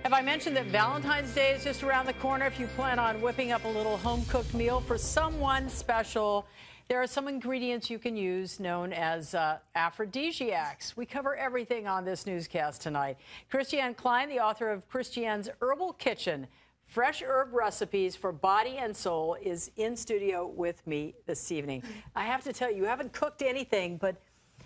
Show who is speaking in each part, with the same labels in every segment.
Speaker 1: Have I mentioned that Valentine's Day is just around the corner? If you plan on whipping up a little home-cooked meal for someone special, there are some ingredients you can use known as aphrodisiacs. We cover everything on this newscast tonight. Christianne Klein, the author of Christianne's Herbal Kitchen, Fresh Herb Recipes for Body and Soul, is in studio with me this evening. I have to tell you, you haven't cooked anything, but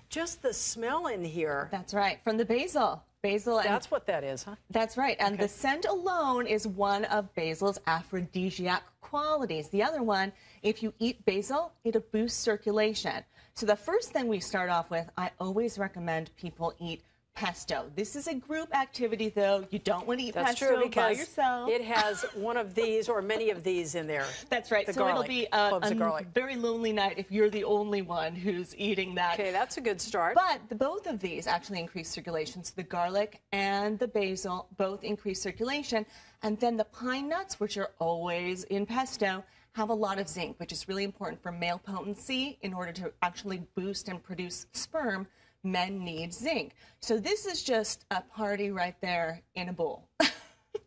Speaker 1: just the smell in here.
Speaker 2: That's right, from the basil.
Speaker 1: That's what that is, huh?
Speaker 2: That's right, and the scent alone is one of basil's aphrodisiac qualities. The other one, if you eat basil, it'll boost circulation. So the first thing we start off with, I always recommend people eat pesto. This is a group activity, though. You don't want to eat pesto by yourself.
Speaker 1: It has one of these or many of these in there.
Speaker 2: That's right. So it'll be a very lonely night if you're the only one who's eating that.
Speaker 1: Okay, that's a good start.
Speaker 2: But both of these actually increase circulation. So the garlic and the basil both increase circulation. And then the pine nuts, which are always in pesto, have a lot of zinc, which is really important for male potency. In order to actually boost and produce sperm, men need zinc. So this is just a party right there in a bowl.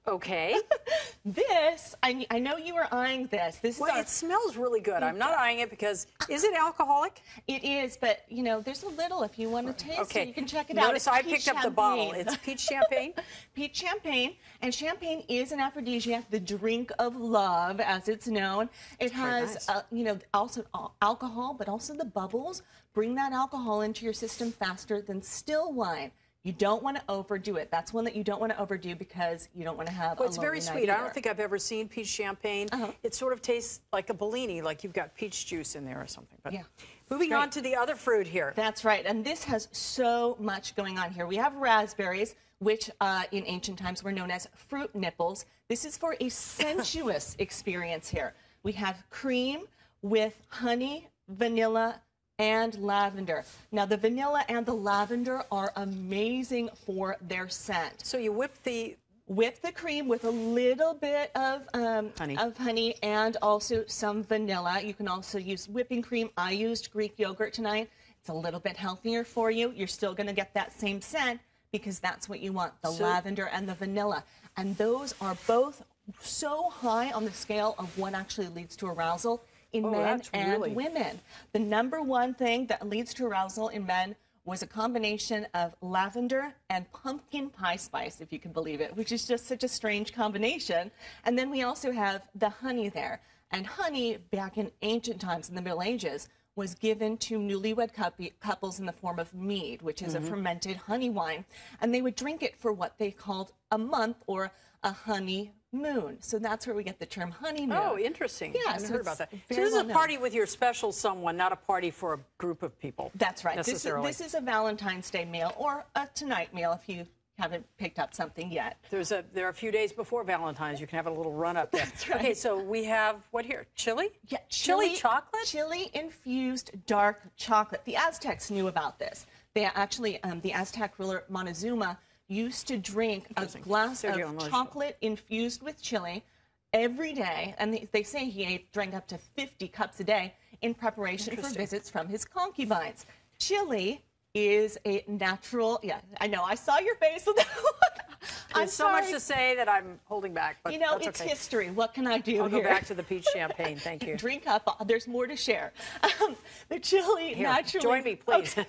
Speaker 1: Okay.
Speaker 2: This, I know you were eyeing this.
Speaker 1: It smells really good. I'm not eyeing it because, is it alcoholic?
Speaker 2: It is, but, you know, there's a little if you want to taste it. You can check it
Speaker 1: out.
Speaker 2: Notice
Speaker 1: I picked up the bottle. It's peach champagne?
Speaker 2: Peach champagne. And champagne is an aphrodisiac, the drink of love, as it's known. It has, you know, also alcohol, but also the bubbles. Bring that alcohol into your system faster than still wine. You don't want to overdo it. That's one that you don't want to overdo because you don't want to have a lonely night.
Speaker 1: It's very sweet. I don't think I've ever seen peach champagne. It sort of tastes like a Bellini, like you've got peach juice in there or something. But yeah. Moving on to the other fruit here.
Speaker 2: That's right. And this has so much going on here. We have raspberries, which in ancient times were known as fruit nipples. This is for a sensuous experience here. We have cream with honey, vanilla, and lavender. Now, the vanilla and the lavender are amazing for their scent.
Speaker 1: So you whip the
Speaker 2: cream with a little bit of honey and also some vanilla. You can also use whipping cream. I used Greek yogurt tonight. It's a little bit healthier for you. You're still going to get that same scent because that's what you want, the lavender and the vanilla. And those are both so high on the scale of what actually leads to arousal in men and women. The number one thing that leads to arousal in men was a combination of lavender and pumpkin pie spice, if you can believe it, which is just such a strange combination. And then we also have the honey there. And honey, back in ancient times, in the Middle Ages, was given to newlywed couples in the form of mead, which is a fermented honey wine. And they would drink it for what they called a month or a honey moon. So that's where we get the term honeymoon.
Speaker 1: Oh, interesting.
Speaker 2: Yeah,
Speaker 1: I hadn't heard about that. So this is a party with your special someone, not a party for a group of people.
Speaker 2: That's right. This is a Valentine's Day meal or a tonight meal if you haven't picked up something yet.
Speaker 1: There are a few days before Valentine's. You can have a little run up there.
Speaker 2: That's right.
Speaker 1: Okay, so we have what here? Chili?
Speaker 2: Yeah,
Speaker 1: chili chocolate?
Speaker 2: Chili infused dark chocolate. The Aztecs knew about this. They actually, the Aztec ruler Montezuma used to drink a glass of chocolate infused with chili every day, and they say he drank up to 50 cups a day in preparation for visits from his concubines. Chili is a natural, I know, I saw your face with that one.
Speaker 1: There's so much to say that I'm holding back, but
Speaker 2: you know, it's history. What can I do
Speaker 1: I'll go back to the peach champagne. Thank you.
Speaker 2: Drink up. There's more to share. The chili naturally...
Speaker 1: Join me, please.
Speaker 2: Okay.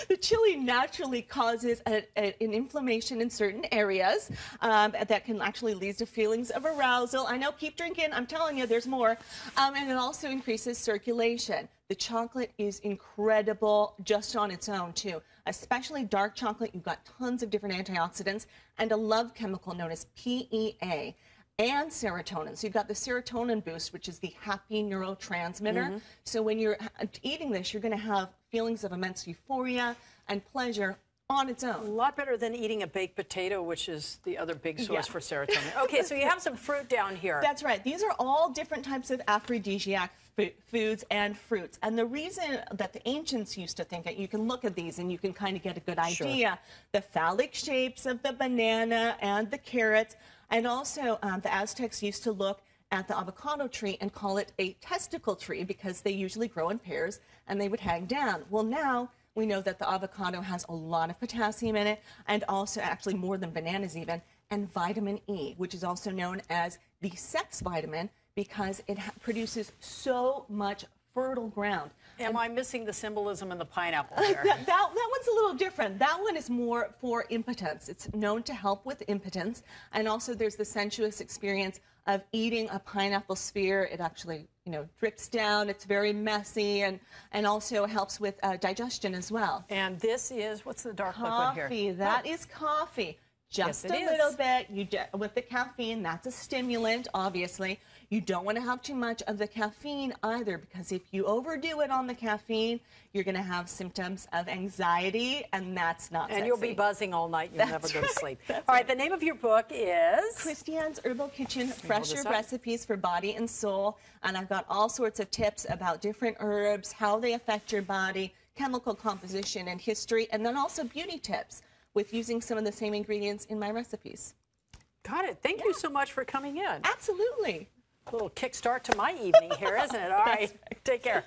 Speaker 2: The chili naturally causes an inflammation in certain areas that can actually lead to feelings of arousal. I know, keep drinking. I'm telling you, there's more. And it also increases circulation. The chocolate is incredible just on its own, too. Especially dark chocolate, you've got tons of different antioxidants and a love chemical known as PEA and serotonin. So you've got the serotonin boost, which is the happy neurotransmitter. So when you're eating this, you're going to have feelings of immense euphoria and pleasure on its own.
Speaker 1: A lot better than eating a baked potato, which is the other big source for serotonin. Okay, so you have some fruit down here.
Speaker 2: That's right. These are all different types of aphrodisiac foods and fruits. And the reason that the ancients used to think it, you can look at these and you can kind of get a good idea. The phallic shapes of the banana and the carrots. And also the Aztecs used to look at the avocado tree and call it a testicle tree because they usually grow in pairs and they would hang down. Well, now we know that the avocado has a lot of potassium in it and also actually more than bananas even. and vitamin E, which is also known as the sex vitamin because it produces so much fertile ground.
Speaker 1: Am I missing the symbolism in the pineapple here?
Speaker 2: that one's a little different. That one is more for impotence. It's known to help with impotence. And also there's the sensuous experience of eating a pineapple sphere. It actually, drips down. It's very messy and also helps with digestion as well.
Speaker 1: And this is, what's the dark liquid here?
Speaker 2: Coffee. That is coffee. Just a little bit. With the caffeine, that's a stimulant, obviously. You don't want to have too much of the caffeine either, because if you overdo it on the caffeine, you're going to have symptoms of anxiety, and that's not sexy.
Speaker 1: And you'll be buzzing all night. You'll never go to sleep. All right, the name of your book is?
Speaker 2: Christianne's Herbal Kitchen, Fresher Recipes for Body and Soul. And I've got all sorts of tips about different herbs, how they affect your body, chemical composition and history, and then also beauty tips with using some of the same ingredients in my recipes.
Speaker 1: Got it. Thank you so much for coming in.
Speaker 2: Absolutely.
Speaker 1: A little kickstart to my evening here, isn't it? All right. Take care.